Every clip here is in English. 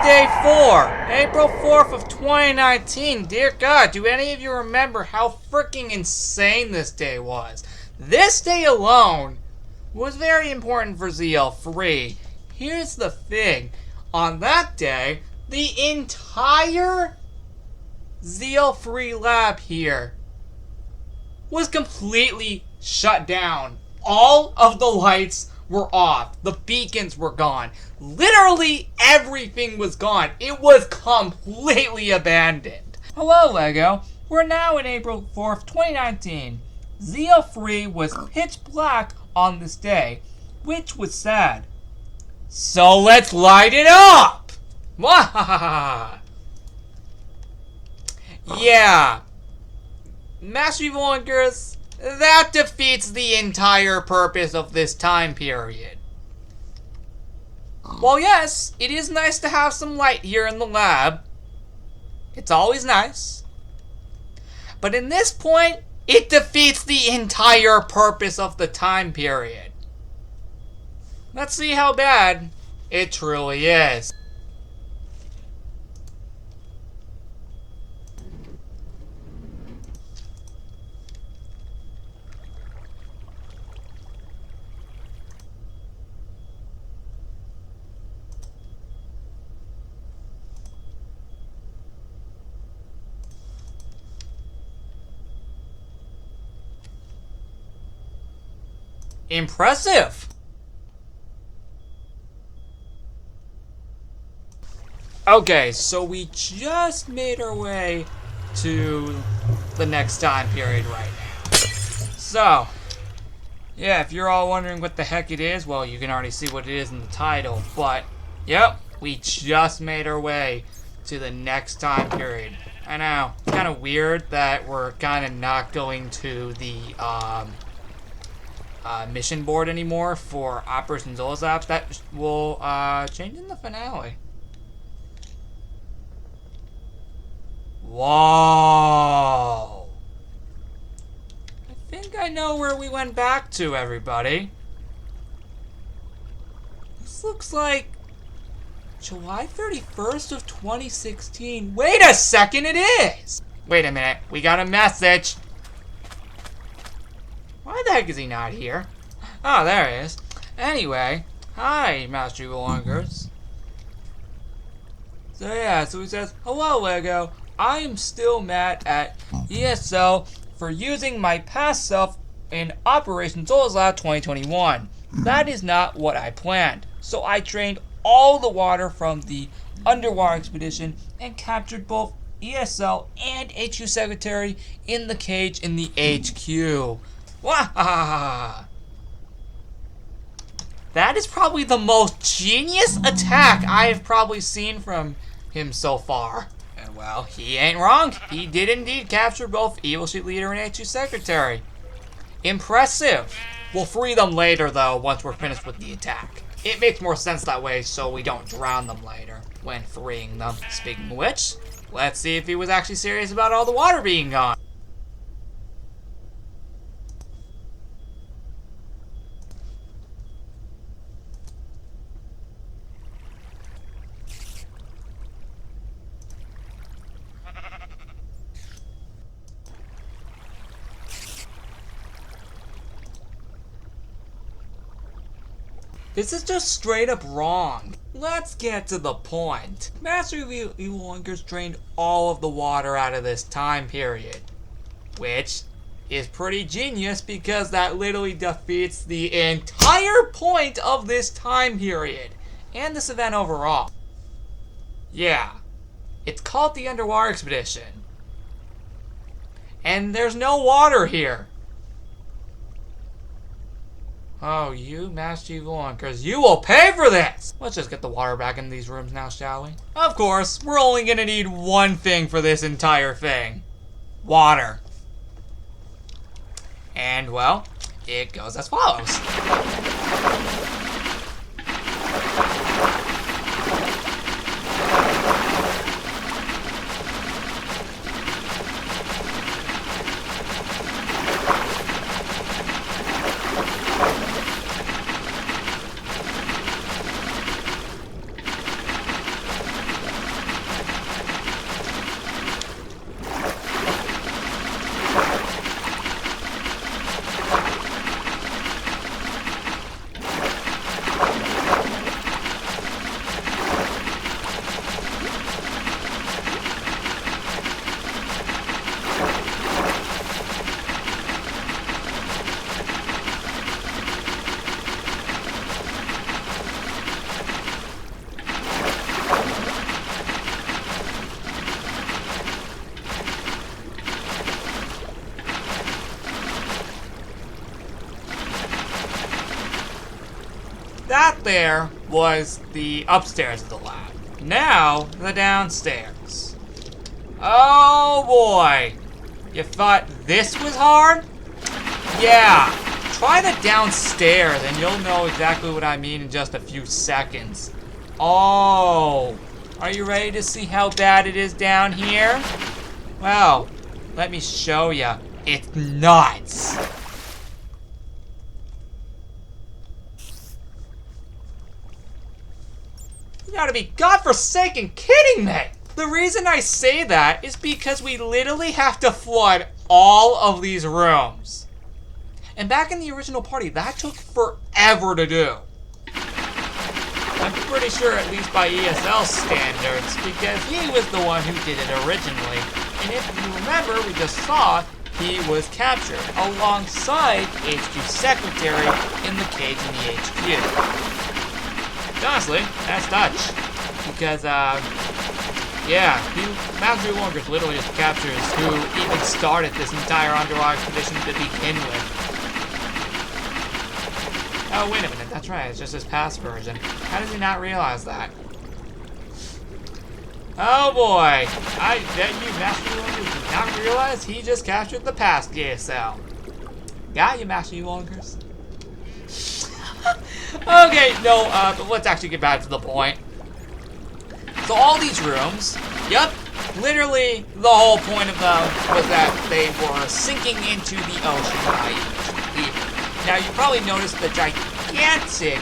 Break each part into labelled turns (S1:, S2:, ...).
S1: day 4, April 4th of 2019. Dear God, do any of you remember how freaking insane this day was? This day alone was very important for ZL3. Here's the thing. On that day, the entire ZL3 lab here was completely shut down. All of the lights were off. The beacons were gone. Literally everything was gone. It was completely abandoned. Hello, LEGO. We're now in April 4th, 2019. ZL3 was pitch black on this day, which was sad. So let's light it up! Wahahaha! Yeah. Master Evil Oinkers, that defeats the entire purpose of this time period. Well, yes, it is nice to have some light here in the lab. It's always nice. But in this point, it defeats the entire purpose of the time period. Let's see how bad it truly is. Impressive! Okay, so we just made our way to the next time period right now. So, yeah, if you're all wondering what the heck it is, well, you can already see what it is in the title, but, yep, we just made our way to the next time period. I know, it's kind of weird that we're kind of not going to the, mission board anymore for Operation Zolazap. That will change in the finale. Whoa! I think I know where we went back to, everybody. This looks like July 31st of 2016. Wait a second, it is! Wait a minute, we got a message. Why the heck is he not here? Oh, there he is. Anyway, hi, Master Evil Oinkers. So yeah, so he says, hello, LEGO. I am still mad at ESL for using my past self in Operation Zolazap 2021. That is not what I planned. So I drained all the water from the underwater expedition and captured both ESL and HQ Secretary in the cage in the HQ. Wahahaha! That is probably the most genius attack I have probably seen from him so far. And well, he ain't wrong. He did indeed capture both Evil Sheet Leader and HQ Secretary. Impressive. We'll free them later though, once we're finished with the attack. It makes more sense that way so we don't drown them later when freeing them. Speaking of which, let's see if he was actually serious about all the water being gone. This is just straight up wrong. Let's get to the point. Master Evil Oinkers drained all of the water out of this time period. Which is pretty genius because that literally defeats the entire point of this time period. And this event overall. Yeah. It's called the Underwater Expedition. And there's no water here. Oh, you Master Evil Oinkers, you will pay for this! Let's just get the water back in these rooms now, shall we? Of course, we're only gonna need one thing for this entire thing. Water. And, well, it goes as follows. there was the upstairs of the lab. Now, the downstairs. Oh boy! You thought this was hard? Yeah. Try the downstairs and you'll know exactly what I mean in just a few seconds. Oh. Are you ready to see how bad it is down here? Well, let me show you. It's nuts. You gotta be godforsaken kidding me! The reason I say that is because we literally have to flood all of these rooms. And back in the original party, that took forever to do. I'm pretty sure, at least by ESL standards, because he was the one who did it originally. And if you remember, we just saw he was captured alongside HQ Secretary in the cage in the HQ. Honestly, that's Dutch. Because, yeah, Master Wongers literally just captures who even started this entire underwater expedition to begin with. Oh, wait a minute, that's right, it's just his past version. How did he not realize that? Oh boy, I bet you Master Wongers did not realize he just captured the past ESL. Got you, Master Wongers. Okay, no, but let's actually get back to the point. So all these rooms, yep, literally the whole point of them was that they were sinking into the ocean by each. Now you probably noticed the gigantic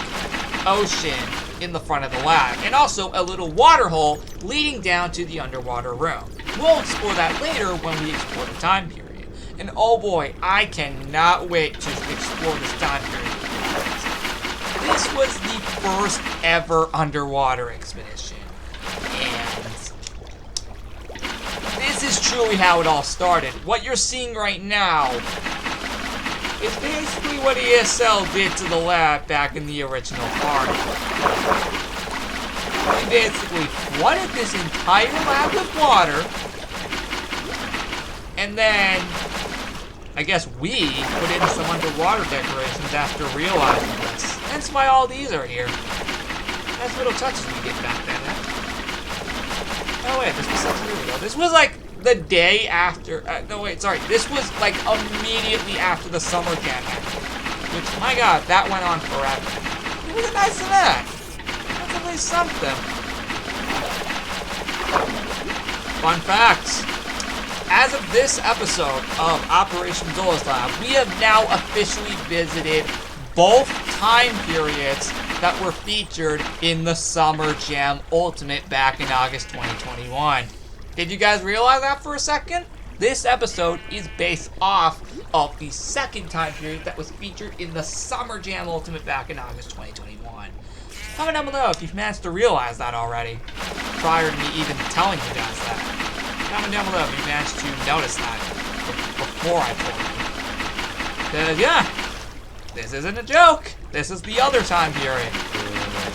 S1: ocean in the front of the lab, and also a little water hole leading down to the underwater room. We'll explore that later when we explore the time period. And oh boy, I cannot wait to explore this time period. This was the first ever underwater expedition, and this is truly how it all started. What you're seeing right now is basically what ESL did to the lab back in the original party. We basically flooded this entire lab with water, and then I guess we put in some underwater decorations after realizing this. That's why all these are here. Nice little touches we get back then, huh? Oh wait, this was 6 years ago. This was like the day after, no wait, sorry. This was like immediately after the summer camp ended. Which, my god, that went on forever. It was a nice event. That's at least something. Fun facts. As of this episode of Operation Zola's Lab, we have now officially visited both time periods that were featured in the Summer Jam Ultimate back in August 2021. Did you guys realize that for a second? This episode is based off of the second time period that was featured in the Summer Jam Ultimate back in August 2021. Comment down below if you've managed to realize that already, prior to me even telling you guys that. Comment down below if you managed to notice that before I told you. Because, yeah, this isn't a joke. This is the other time period.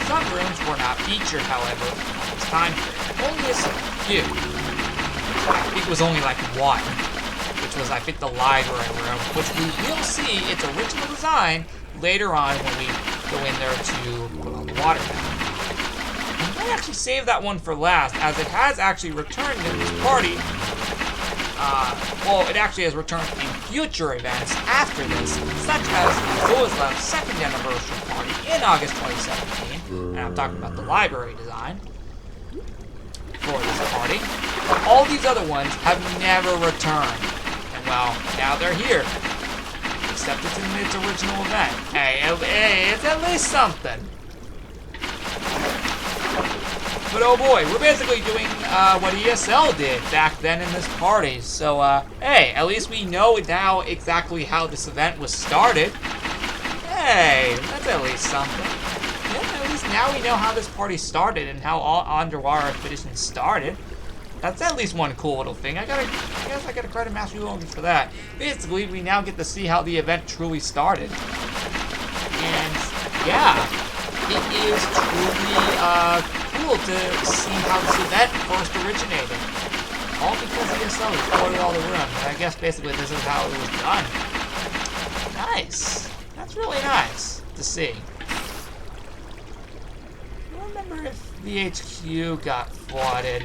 S1: Some rooms were not featured, however, on this time period. Only a few. I think it was only like one, which was, I think, the library room, which we will see its original design later on when we go in there to put on the water bath. I might actually save that one for last, as it has actually returned in this party. Well, it actually has returned in future events after this, such as Zola's Lab's second anniversary party in August 2017, and I'm talking about the library design for this party. All these other ones have never returned, and well, now they're here. Except it's in its original event. Hey, it's at least something. But oh boy, we're basically doing what ESL did back then in this party. So, hey, at least we know now exactly how this event was started. Hey, that's at least something. Yeah, at least now we know how this party started and how all underwater expeditions started. That's at least one cool little thing. I guess I gotta credit Master Wongers for that. Basically, we now get to see how the event truly started. And, yeah, it is truly, cool to see how this event first originated. All because ESL explored all the rooms, and I guess basically this is how it was done. Nice. That's really nice to see. The HQ got flooded.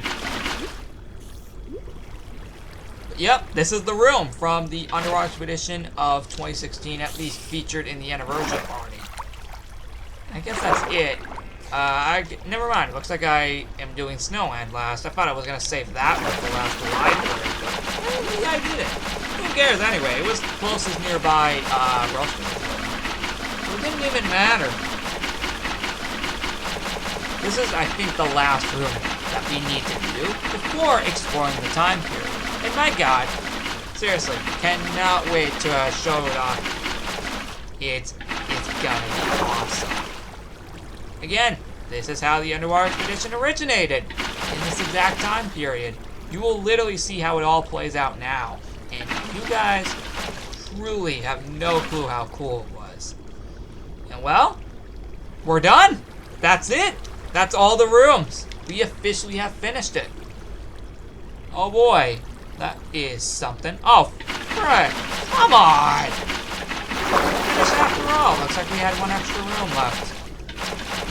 S1: Yep, this is the room from the Underwater Expedition of 2016, at least featured in the anniversary party. I guess that's it. Never mind. Looks like I am doing Snowland last. I thought I was gonna save that one for last library, but maybe I did it. Who cares anyway? It was closest nearby, Roscoe. So it didn't even matter. This is, I think, the last room that we need to do before exploring the time period. And my god, seriously, cannot wait to show it off. It's gonna be awesome. Again, this is how the Underwater Expedition originated, in this exact time period. You will literally see how it all plays out now. And you guys truly have no clue how cool it was. And well, we're done. That's it. That's all the rooms. We officially have finished it. Oh boy, that is something. Oh, frick, come on. Finished after all. Looks like we had one extra room left.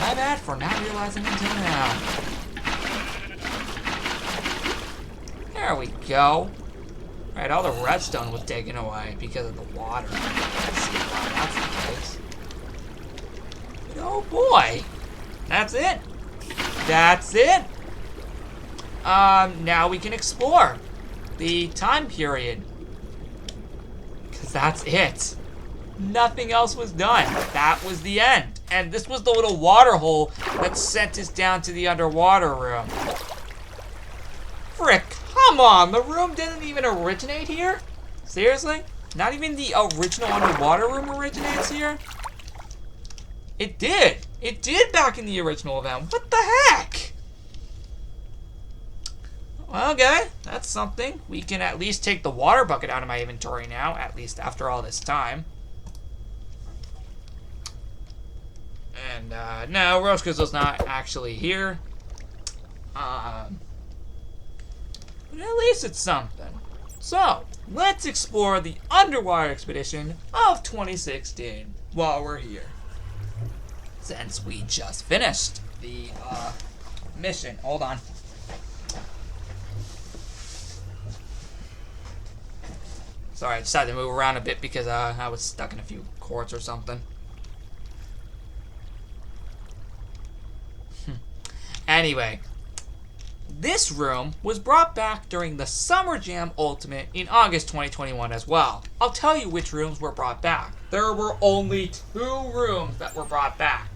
S1: My bad for not realizing until now. There we go. Right, all the redstone was taken away because of the water. Let's see why that's the case. But oh boy. That's it. That's it. Now we can explore the time period. Because that's it. Nothing else was done. That was the end. And this was the little water hole that sent us down to the underwater room. Frick, come on, the room didn't even originate here? Seriously? Not even the original underwater room originates here? It did. It did back in the original event. What the heck? Well, okay, that's something. We can at least take the water bucket out of my inventory now, at least after all this time. And, no, Rose Crystal's not actually here. But at least it's something. So, let's explore the Underwater Expedition of 2016 while we're here. Since we just finished the, mission. Hold on. Sorry, I decided to move around a bit because, I was stuck in a few cords or something. Anyway, this room was brought back during the Summer Jam Ultimate in August 2021 as well. I'll tell you which rooms were brought back. There were only 2 rooms that were brought back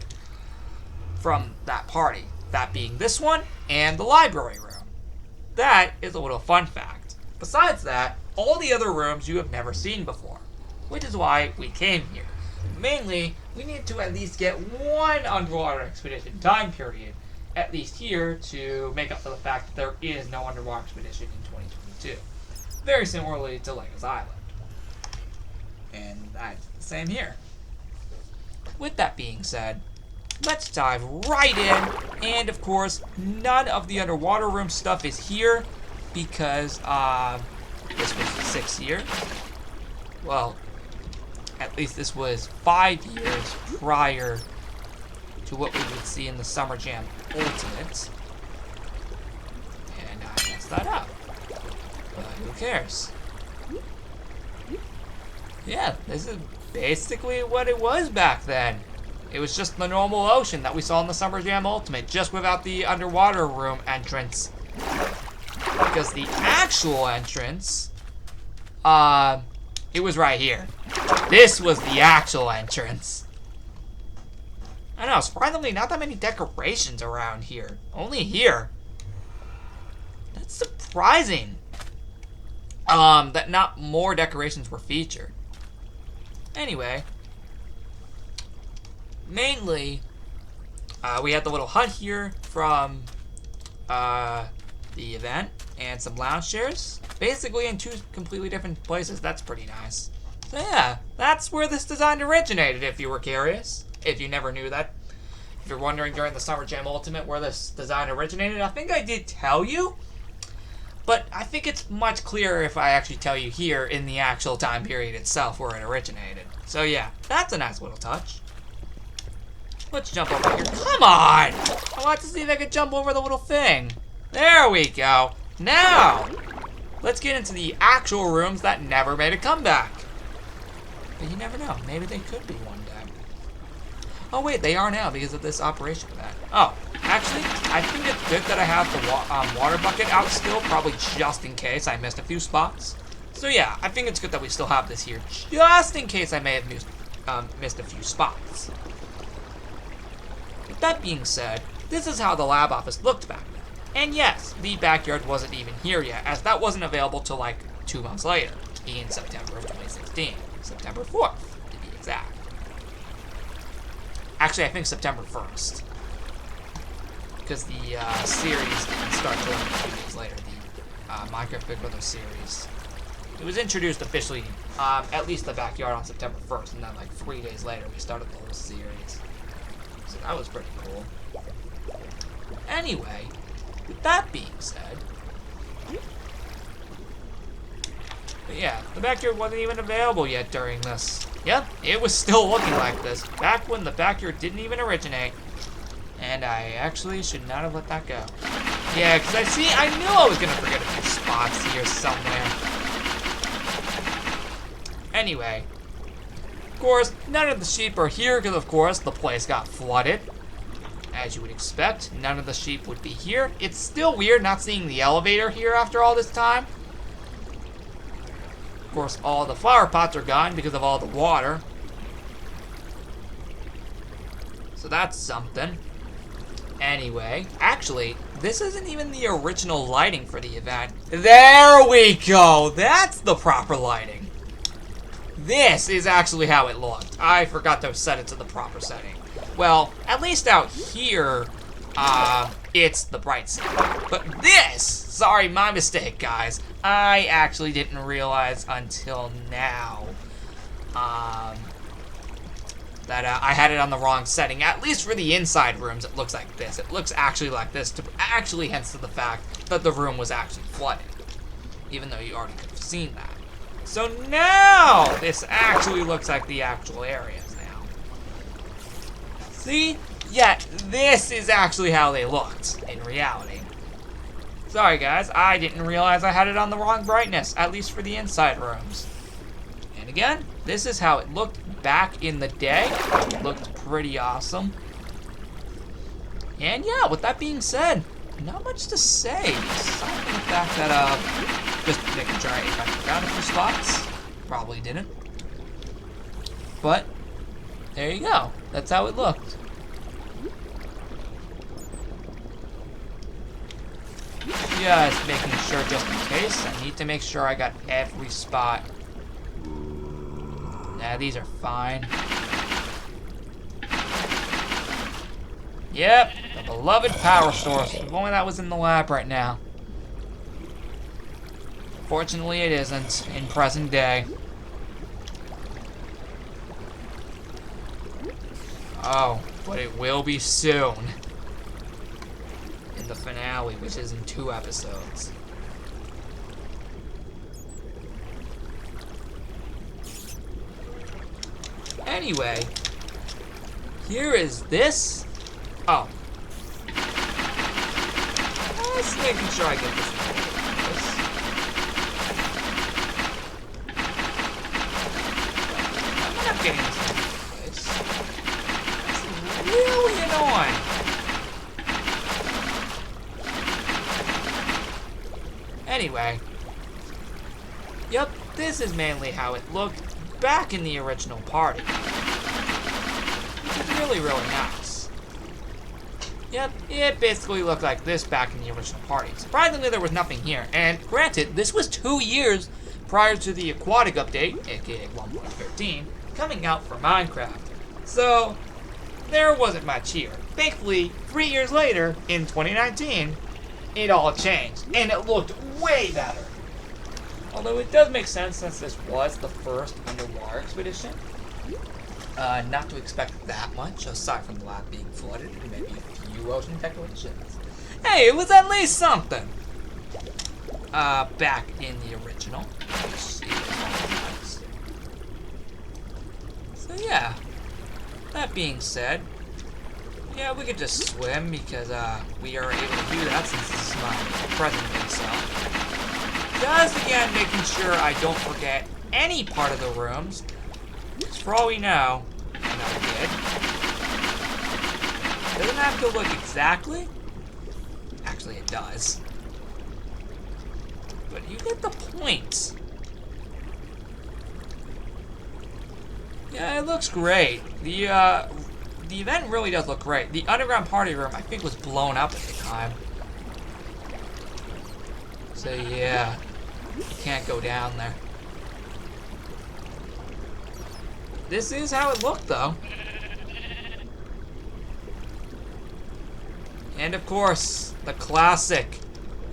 S1: from that party. That being this one and the library room. That is a little fun fact. Besides that, all the other rooms you have never seen before, which is why we came here. Mainly, we need to at least get one Underwater Expedition time period at least here to make up for the fact that there is no Underwater Expedition in 2022. Very similarly to Lego's Island. And that's the same here. With that being said, let's dive right in. And of course, none of the underwater room stuff is here because this was 6 years. Well, at least this was 5 years prior to what we would see in the Summer Jam Ultimate. And I messed that up. But who cares? Yeah, this is basically what it was back then. It was just the normal ocean that we saw in the Summer Jam Ultimate, just without the underwater room entrance. Because the actual entrance, it was right here. This was the actual entrance. I know, surprisingly, not that many decorations around here. Only here. That's surprising. That not more decorations were featured. Anyway. Mainly, we had the little hut here from, the event. And some lounge chairs. Basically in 2 completely different places. That's pretty nice. So yeah, that's where this design originated, if you were curious. If you never knew that. If you're wondering during the Summer Jam Ultimate where this design originated, I think I did tell you. But I think it's much clearer if I actually tell you here in the actual time period itself where it originated. So yeah, that's a nice little touch. Let's jump over here. Come on! I want to see if I can jump over the little thing. There we go. Now, let's get into the actual rooms that never made a comeback. But you never know. Maybe they could be one day. Oh wait, they are now because of this operation event. Oh, actually, I think it's good that I have the water bucket out still, probably just in case I missed a few spots. So yeah, I think it's good that we still have this here, just in case I may have missed a few spots. With that being said, this is how the lab office looked back then. And yes, the backyard wasn't even here yet, as that wasn't available till like 2 months later, in September of 2016. September 4th, to be exact. Actually, I think September 1st. Because the series didn't start till like a few days later, the Minecraft Big Brother series. It was introduced officially, at least the backyard, on September 1st, and then like 3 days later we started the whole series. So that was pretty cool. Anyway, with that being said, but yeah, the backyard wasn't even available yet during this. Yep, it was still looking like this, back when the backyard didn't even originate. And I actually should not have let that go. Yeah, because I knew I was gonna forget a few spots here somewhere. Anyway, of course, none of the sheep are here because, of course, the place got flooded. As you would expect, none of the sheep would be here. It's still weird not seeing the elevator here after all this time. Of course, all the flower pots are gone because of all the water. So that's something. Anyway, actually, this isn't even the original lighting for the event. There we go! That's the proper lighting. This is actually how it looked. I forgot to set it to the proper setting. Well, at least out here, it's the bright side. But this, sorry, my mistake, guys. I actually didn't realize until now, that I had it on the wrong setting. At least for the inside rooms, it looks like this. It looks actually like this, actually hence to the fact that the room was actually flooded. Even though you already could have seen that. So now, this actually looks like the actual areas now. See? Yeah, this is actually how they looked in reality. Sorry guys, I didn't realize I had it on the wrong brightness, at least for the inside rooms. And again, this is how it looked back in the day. It looked pretty awesome. And yeah, with that being said, not much to say. Aside from the fact that, just making sure I forgot a few spots. Probably didn't. But, there you go. That's how it looked. Just making sure, just in case. I need to make sure I got every spot. Nah, these are fine. Yep, the beloved power source. If only that was in the lab right now. Fortunately, it isn't in present day. Oh, but it will be soon. In the finale, which is in 2 episodes. Anyway, here is this. Oh. Just making sure I get this. I'm not getting this in place. It's really annoying. Anyway. Yep, this is mainly how it looked back in the original party. Which is really, really nice. Yep, it basically looked like this back in the original party. Surprisingly, there was nothing here. And granted, this was 2 years prior to the aquatic update, aka 1.13, coming out for Minecraft. So, there wasn't much here. Thankfully, 3 years later, in 2019, it all changed. And it looked way better. Although it does make sense since this was the first underwater expedition. Not to expect that much, aside from the lab being flooded and maybe a few ocean decorations. Hey, it was at least something! Back in the original. So yeah, that being said, Yeah, we could just swim because we are able to do that since this is my present day self. Just again making sure I don't forget any part of the rooms. Because for all we know, I did. Doesn't have to look exactly. Actually, it does. But you get the point. Yeah, it looks great. The event really does look great. The underground party room, I think, was blown up at the time. So yeah, you can't go down there. This is how it looked, though. And of course, the classic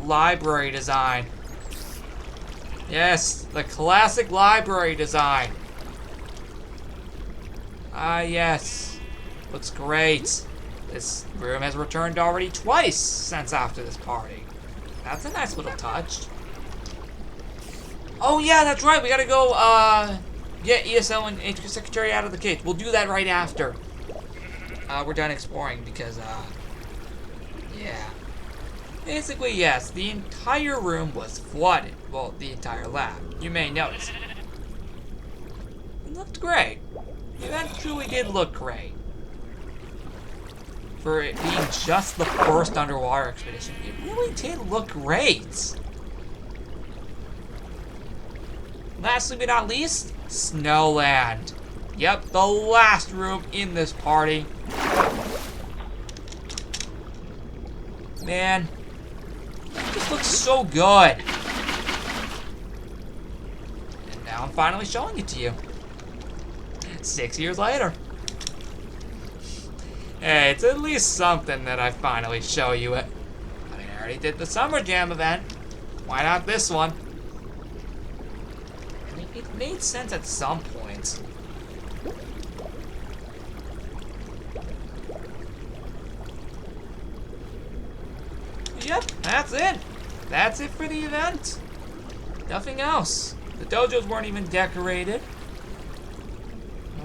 S1: library design. Yes, the classic library design. Ah, yes. Looks great. This room has returned already twice since after this party. That's a nice little touch. Oh yeah, that's right. We gotta go, get ESL and HQ Secretary out of the cage. We'll do that right after. We're done exploring because, yeah. Basically, yes, the entire room was flooded. Well, the entire lab. You may notice. It looked great. The event truly did look great. For it being just the first underwater expedition, it really did look great. Lastly but not least, Snowland. Yep, the last room in this party. Man, it just looks so good. And now I'm finally showing it to you. 6 years later. Hey, it's at least something that I finally show you it. I mean, I already did the Summer Jam event. Why not this one? I mean, it made sense at some point. Yep, that's it. That's it for the event. Nothing else. The dojos weren't even decorated.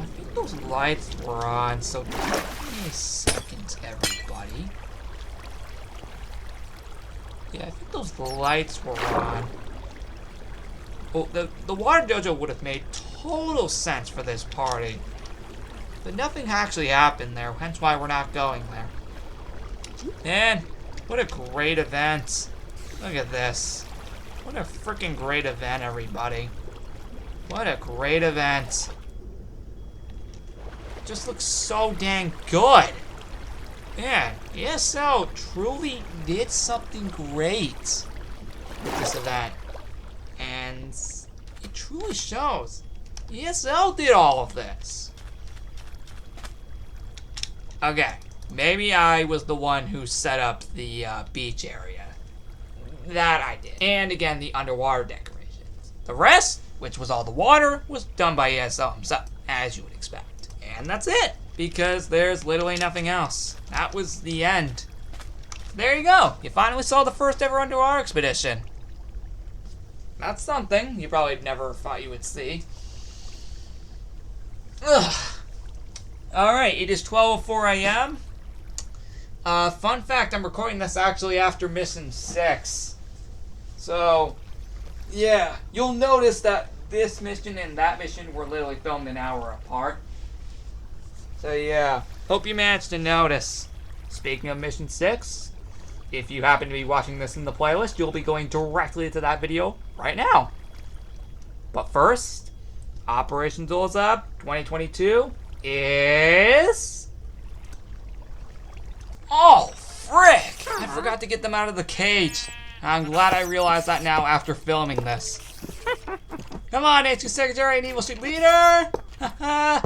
S1: I think those lights were on, so give me a second, everybody. Yeah, I think those lights were on. Well, the water dojo would have made total sense for this party. But nothing actually happened there, hence why we're not going there. Man, what a great event. Look at this. What a freaking great event, everybody. What a great event. It just looks so dang good. Man, ESL truly did something great with this event. And it truly shows. ESL did all of this. Okay, maybe I was the one who set up the beach area. That I did. And again, the underwater decorations. The rest, which was all the water, was done by ESL himself, as you would expect. And that's it, because there's literally nothing else. That was the end. There you go. You finally saw the first ever underwater expedition. That's something you probably never thought you would see. Ugh. Alright, it is 12:04 a.m. Fun fact, I'm recording this actually after mission 6. So, yeah, you'll notice that this mission and that mission were literally filmed an hour apart. So yeah, hope you managed to notice. Speaking of mission 6, if you happen to be watching this in the playlist, you'll be going directly to that video right now. But first, Operation Zul'Zub 2022 is... Oh, frick! I forgot to get them out of the cage. I'm glad I realized that now after filming this. Come on, HQ Secretary and Evil Street Leader! Haha!